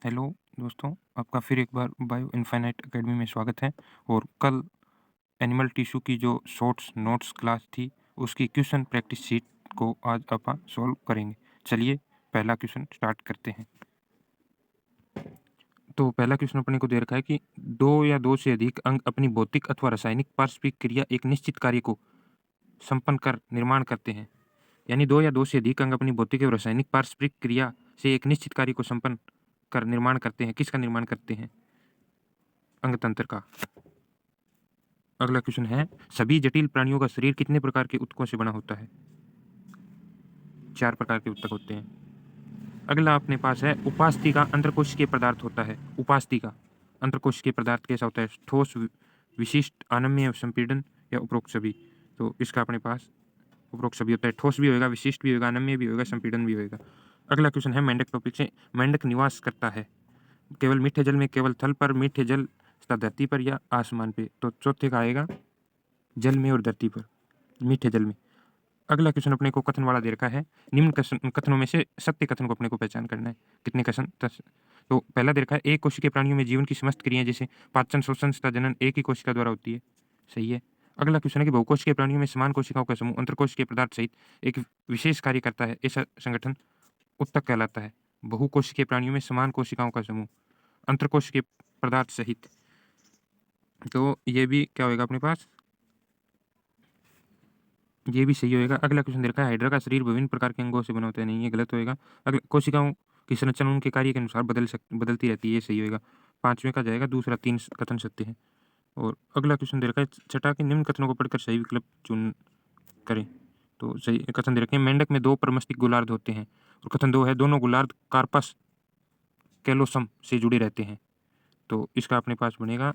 Hello दोस्तों, आपका फिर एक बार बायो इनफाइनाइट अकेडमी में स्वागत है। और कल एनिमल टिश्यू की जो शॉर्ट्स नोट्स क्लास थी, उसकी क्वेश्चन प्रैक्टिस शीट को आज अपन सॉल्व करेंगे। चलिए पहला क्वेश्चन स्टार्ट करते हैं। तो पहला क्वेश्चन अपने को दे रखा है कि दो या दो से अधिक अंग अपनी भौतिक अथवा रासायनिक पारस्परिक क्रिया एक निश्चित कार्य को संपन्न कर निर्माण करते हैं। यानी दो या दो से अधिक अंग अपनी भौतिक एवं रासायनिक पारस्परिक क्रिया से एक निश्चित कार्य को संपन्न कर निर्माण करते हैं। किसका निर्माण करते हैं? अंग तंत्र का। अगला क्वेश्चन है, सभी जटिल प्राणियों का शरीर कितने प्रकार के ऊतकों से बना होता है? 4 प्रकार के ऊतक होते हैं। अगला अपने पास है, उपास्थि का अंतरकोशिकीय पदार्थ होता है। उपास्थि का अंतरकोशिकीय पदार्थ कैसा होता है? ठोस, विशिष्ट, अनम्य, संपीड़न या उपरोक्त सभी। तो इसका अपने पास उपरोक्त सभी होता है। ठोस भी होगा, विशिष्ट भी होगा, अनम्य भी होगा, संपीड़न भी होगा। अगला क्वेश्चन है, मेंढक टॉपिक से, मेंढक निवास करता है केवल मीठे जल में, केवल थल पर, मीठे जल तथा धरती पर या आसमान पे। तो चौथे का आएगा जल में और धरती पर, मीठे जल में। अगला क्वेश्चन अपने को कथन वाला दे रखा है। निम्न कथनों में से सत्य कथन को अपने को पहचान करना है। कितने कथन? 10। तो पहला दे रखा है, एक कोशिकीय प्राणियों में जीवन की समस्त क्रियाएं जैसे पाचन, श्वसन तथा जनन एक ही कोशिका द्वारा होती है। सही है। अगला क्वेश्चन है कि बहुकोशिकीय प्राणियों में समान कोशिकाओं का समूह अंतरकोशिकीय पदार्थ सहित एक विशेष कार्य करता है। ऐसा संगठन उत्तक कहलाता है। बहुकोशिकीय प्राणियों में समान कोशिकाओं का समूह अंतरकोशिकीय पदार्थ सहित। तो ये भी क्या होगा अपने पास? ये भी सही होएगा। अगला क्वेश्चन दे रखा है, हाइड्रा का शरीर विभिन्न प्रकार के अंगों से बना होता है। नहीं, ये गलत होएगा। अगला, कोशिकाओं की संरचना उनके कार्य के अनुसार बदलती रहती है। ये सही होएगा। 5वें का जाएगा दूसरा। 3 कथन सत्य है। और अगला क्वेश्चन दे रखा है, छठा के निम्न कथनों को पढ़कर सही विकल्प चुन करें। तो सही कथन दे रखे हैं, मेंढक में 2 प्रमस्तिष्क गोलार्ध होते हैं। और कथन 2 है, दोनों गोलार्ध कार्पस कैलोसम से जुड़े रहते हैं। तो इसका अपने पास बनेगा,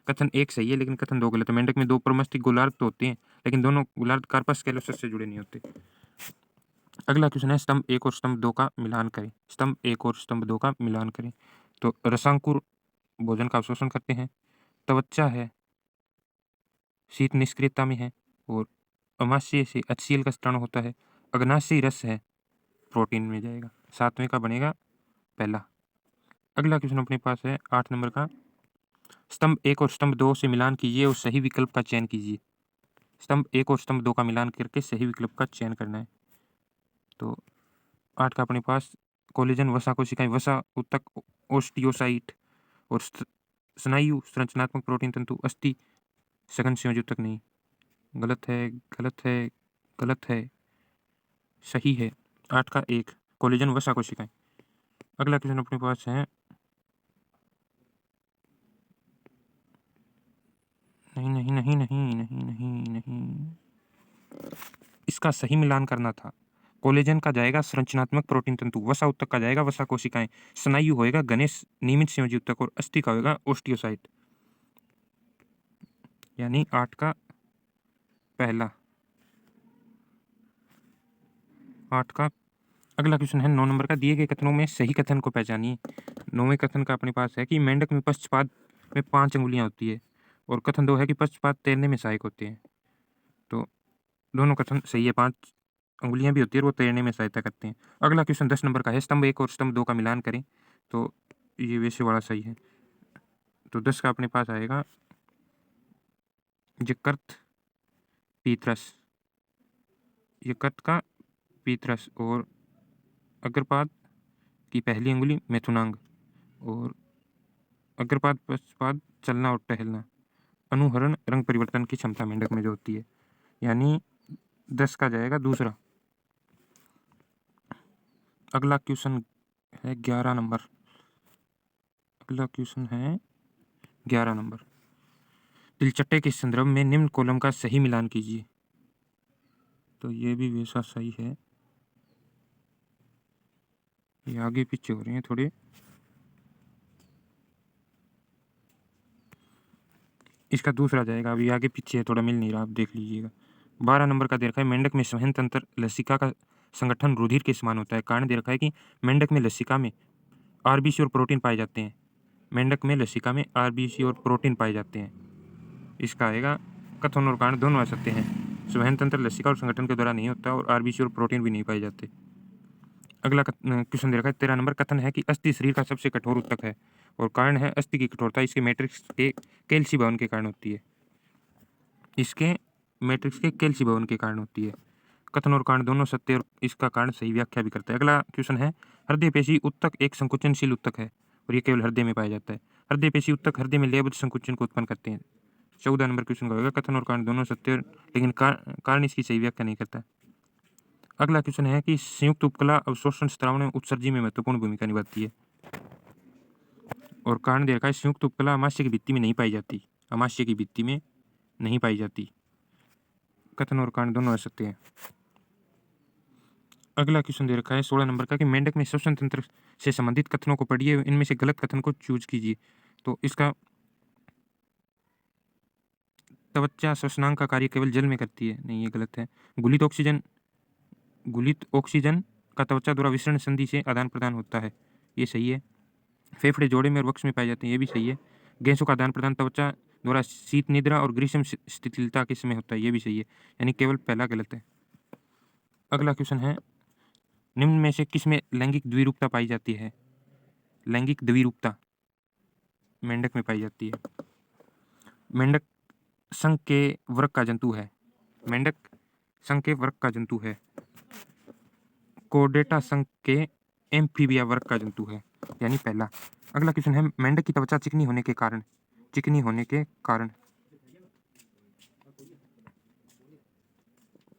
कथन 1 सही है लेकिन कथन 2 गलत है। मेंढक में 2 प्रमस्तिष्क गोलार्ध तो होते हैं, लेकिन दोनों गोलार्ध कार्पस कैलोसस से जुड़े नहीं होते। अगला क्वेश्चन है, स्तंभ 1 और स्तंभ 2 का मिलान करें। स्तंभ 1 और स्तंभ 2 का मिलान करें। तो रसांकुर भोजन का अवशोषण करते हैं। त्वचा है शीत निष्क्रियता में है। और अमाशय से HCl का स्त्राव होता है। अग्नाशयी रस है, प्रोटीन में जाएगा। 7वें का बनेगा पहला। अगला क्वेश्चन अपने पास है 8 नंबर का, स्तंभ 1 और स्तंभ 2 से मिलान कीजिए और सही विकल्प का चयन कीजिए। स्तंभ 1 और स्तंभ 2 का मिलान करके सही विकल्प का चयन करना है। तो 8 का अपने पास, कोलेजन वसा कोशिकाएं, वसा ऊतक, ओस्टियोसाइट और स्नायु संरचनात्मक प्रोटीन तंतु, अस्थि सघन संयोजी ऊतक। नहीं, गलत है, गलत है, गलत है, सही है। 8 का 1, कोलेजन वसा कोशिकाएं। अगला क्वेश्चन अपने पास है, नहीं नहीं नहीं नहीं नहीं नहीं नहीं, इसका सही मिलान करना था। कोलेजन का जाएगा संरचनात्मक प्रोटीन तंतु, वसा ऊतक का जाएगा वसा कोशिकाएं, स्नायु होएगा गणेश नियमित संयोजी ऊतक और अस्थि का होएगा ओस्टियोसाइट। यानी 8 का पहला। 8 का अगला क्वेश्चन है 9 नंबर का, दिए गए कथनों में सही कथन को पहचानिए। 9वें कथन का अपने पास है कि मेंढक में पक्षपाद में 5 अंगुलियां होती है। और कथन 2 है कि पक्षपाद तैरने में सहायक होते हैं। तो दोनों कथन सही है। 5 अंगुलियां भी होती है और वो तैरने में सहायता करते हैं। अगला क्वेश्चन 10 नंबर का है, स्तंभ 1 और स्तंभ 2 का मिलान करें। तो ये वैसे वाला सही है। तो 10 का अपने पास आएगा यकृत पीत्रस, यकृत का पीत्रस। और अग्रपाद की पहली अंगुली मैथुनांग। और अग्रपाद पश्चपाद चलना और टहलना, अनुहरण रंग परिवर्तन की क्षमता मेंढक में जो होती है। यानी 10 का जाएगा दूसरा। अगला क्वेश्चन है 11 नंबर। अगला क्वेश्चन है 11 नंबर, तिलचट्टे के संदर्भ में निम्न कॉलम का सही मिलान कीजिए। तो ये भी वैसा सही है। ये आगे पीछे हो रहे हैं थोड़े। इसका दूसरा जाएगा, अभी आगे पीछे है थोड़ा, मिल नहीं रहा, आप देख लीजिएगा। 12 नंबर का दे रखा है, मेंढक में संवहन तंत्र लसिका का संगठन रुधिर के समान होता है। कारण दे रखा है कि मेंढक में लसिका में आरबीसी और प्रोटीन पाए जाते हैं। मेंढक में लसिका में आरबीसी और प्रोटीन पाए जाते हैं। इसका आएगा, कथन और कारण दोनों आ सकते हैं। संवहन तंत्र लसिका और संगठन के द्वारा नहीं होता और आरबीसी और प्रोटीन भी नहीं पाए जाते। अगला क्वेश्चन दे रखा है 13 नंबर। कथन है कि अस्थि शरीर का सबसे कठोर ऊतक है और कारण है अस्थि की कठोरता इसके मैट्रिक्स के कैल्सी भवन के कारण होती है। इसके मैट्रिक्स के कैल्सी भवन के कारण होती है। कथन और कारण दोनों सत्य और इसका कारण सही व्याख्या भी करता है। अगला क्वेश्चन है हृदय पेशी ऊतक एक संकुचनशील ऊतक है और ये केवल हृदय में पाया जाता है। हृदय पेशी ऊतक हृदय में लयबद्ध संकुचन को उत्पन्न करते हैं। 14 नंबर क्वेश्चन का होगा कथन और कारण दोनों सत्य लेकिन कारण इसकी सही व्याख्या नहीं करता। अगला क्वेश्चन है कि संयुक्त उपकला अवशोषण स्त्राव में उत्सर्जी में महत्वपूर्ण भूमिका निभाती है और कारण दे रखा है संयुक्त उपकला अमाशय की भित्ति में नहीं पाई जाती। अमाशय की भित्ति में नहीं पाई जाती। कथन और कारण दोनों असत्य हैं। अगला क्वेश्चन दे रखा है 16 नंबर का कि मेंढक में श्वसन तंत्र से संबंधित कथनों को पढ़िए, इनमें से गलत कथन को चूज कीजिए। तो इसका त्वचा श्वसनांग का कार्य केवल जल में करती है, नहीं ये गलत है। गुलित ऑक्सीजन का त्वचा द्वारा विसरण संधि से आदान प्रदान होता है, ये सही है। फेफड़े जोड़े में और वक्ष में पाए जाते हैं, ये भी सही है। गैसों का आदान प्रदान त्वचा द्वारा शीत निद्रा और ग्रीष्म शिथिलता के समय होता है, ये भी सही है। यानी केवल पहला गलत है। अगला क्वेश्चन है निम्न में से किसमें लैंगिक द्विरूपता पाई जाती है? लैंगिक द्विरूपता मेंढक में पाई जाती है। मेंढक संघ के वर्ग का जंतु है। मेंढक संघ के वर्ग का जंतु है। कोर्डेटा संघ के एम्फीबिया वर्ग का जंतु है, यानी पहला। अगला क्वेश्चन है मेंढक की त्वचा चिकनी होने के कारण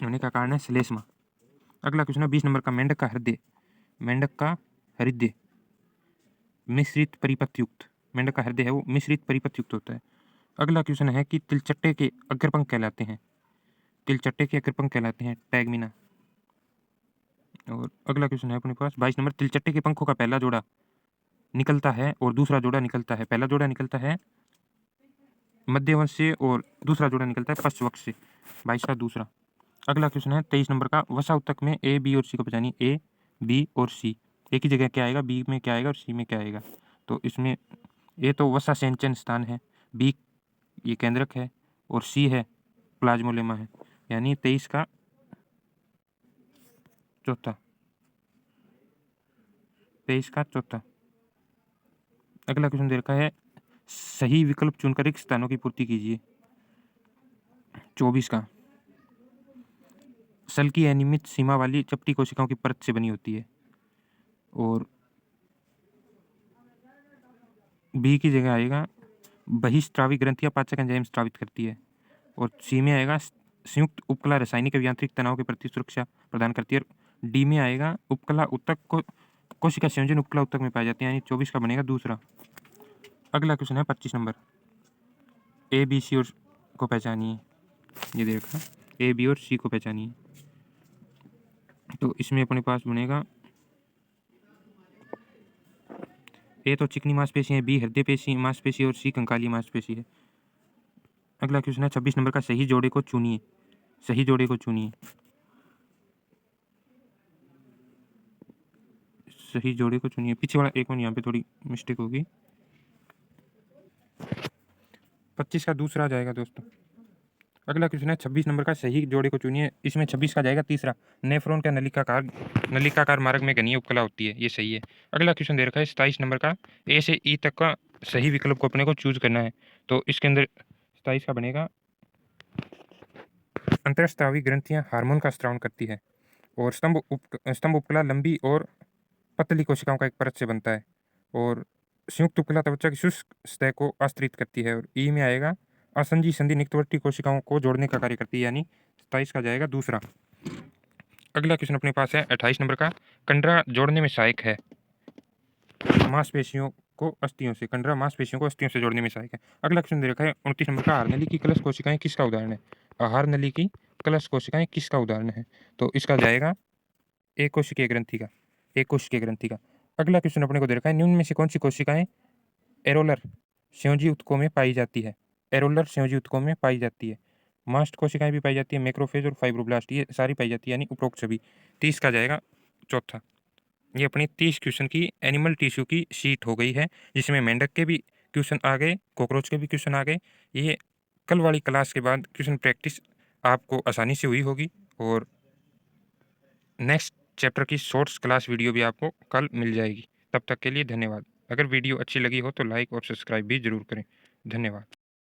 होने का कारण है श्लेष्मा। अगला क्वेश्चन है 20 नंबर का मेंढक का हृदय मिश्रित परिपथ युक्त। मेंढक का हृदय है वो मिश्रित परिपथ युक्त होता है। अगला क्वेश्चन है कि तिलचट्टे के अग्रपंख कहलाते हैं। तिलचट्टे के अग्रपंख कहलाते हैं टैगमिना। और अगला क्वेश्चन है अपने पास 22 नंबर। तिलचट्टे के पंखों का पहला जोड़ा निकलता है और दूसरा जोड़ा निकलता है। पहला जोड़ा निकलता है मध्यवंश से और दूसरा जोड़ा निकलता है पश्चवक्ष से। 22 का दूसरा। अगला क्वेश्चन है 23 नंबर का वसा ऊतक में ए बी और सी को पहचानिए। ए बी और सी एक ही जगह क्या आएगा, बी में क्या आएगा और सी में क्या आएगा। तो इसमें ए तो वसा सेंचन स्थान है, बी ये केंद्रक है और सी है प्लाज्मोलेमा है, यानी 23 का चौथा। 23 का चौथा। अगला क्वेश्चन दे रखा है सही विकल्प चुनकर रिक्त स्थानों की पूर्ति कीजिए। 24 का सल की अनियमित सीमा वाली चपटी कोशिकाओं की परत से बनी होती है और बी की जगह आएगा बहिस्त्रावी ग्रंथियां पाचक एंजाइम स्त्रावित करती है और सी में आएगा संयुक्त उपकला रासायनिक यांत्रिक तनाव के प्रति सुरक्षा प्रदान करती है और डी में आएगा उपकला ऊतक को कोशिका संयोजन उपकला ऊतक में पाए जाते हैं, यानी 24 का बनेगा दूसरा। अगला क्वेश्चन है 25 नंबर। ए बी सी और को पहचानिए। ये देखा ए बी और सी को पहचानिए। तो इसमें अपने पास बनेगा ए तो चिकनी मांसपेशी है, बी हृदय पेशी मांसपेशी और सी कंकाली मांसपेशी है। अगला क्वेश्चन है 26 नंबर का सही जोड़े को चुनिए। सही जोड़े को चुनिए। सही जोड़े को चुनिए। पीछे वाला एक मिनट, यहाँ पे थोड़ी मिस्टेक होगी। 25 का दूसरा आ जाएगा दोस्तों। अगला क्वेश्चन है 26 नंबर का सही जोड़े को चुनिए। इसमें 26 का जाएगा तीसरा। नेफ्रॉन का नलिकाकार मार्ग में घनीय उपकला होती है, ये सही है। अगला क्वेश्चन दे रखा है 27 नंबर का ए से ई तक का सही विकल्प को अपने को चूज करना है। तो इसके अंदर 27 का बनेगा अंतरस्त्रावी ग्रंथियां हार्मोन का स्त्रावन करती है और स्तंभ उपकला लंबी और पतली कोशिकाओं का एक परत से बनता है और संयुक्त उपकला त्वचा की शुष्क सतह को आश्रित करती है और ई में आएगा असंजी संधि निकटवर्ती कोशिकाओं को जोड़ने का कार्य करती है, यानी 27 का जाएगा दूसरा। अगला क्वेश्चन अपने पास है 28 नंबर का कंडरा जोड़ने में सहायक है मांसपेशियों को अस्थियों से। कंडरा मांसपेशियों को अस्थियों से जोड़ने में सहायक है। अगला क्वेश्चन दे रखा है 29 नंबर का आहार नली की कलश कोशिकाएं किसका उदाहरण है? आहार नली की कलश कोशिकाएं किसका उदाहरण है? तो इसका जाएगा एक कोशिकीय ग्रंथि का। एक कोशिकीय ग्रंथि का। अगला क्वेश्चन अपने को दे रखा है निम्न में से कौन सी कोशिकाएं एरोलर संयोजी ऊतकों में पाई जाती है? एरोलर संयोजी ऊतकों में पाई जाती है। मास्ट कोशिकाएं भी पाई जाती है, मैक्रोफेज और फाइब्रोब्लास्ट ये सारी पाई जाती है, यानी उपरोक्त सभी। 30 का जाएगा चौथा। ये अपनी 30 क्वेश्चन की एनिमल टिश्यू की शीट हो गई है, जिसमें मेंढक के भी क्वेश्चन आ गए, कॉकरोच के भी क्वेश्चन आ गए। ये कल वाली क्लास के बाद क्वेश्चन प्रैक्टिस आपको आसानी से हुई होगी और नेक्स्ट चैप्टर की शॉर्ट्स क्लास वीडियो भी आपको कल मिल जाएगी। तब तक के लिए धन्यवाद। अगर वीडियो अच्छी लगी हो तो लाइक और सब्सक्राइब भी ज़रूर करें। धन्यवाद।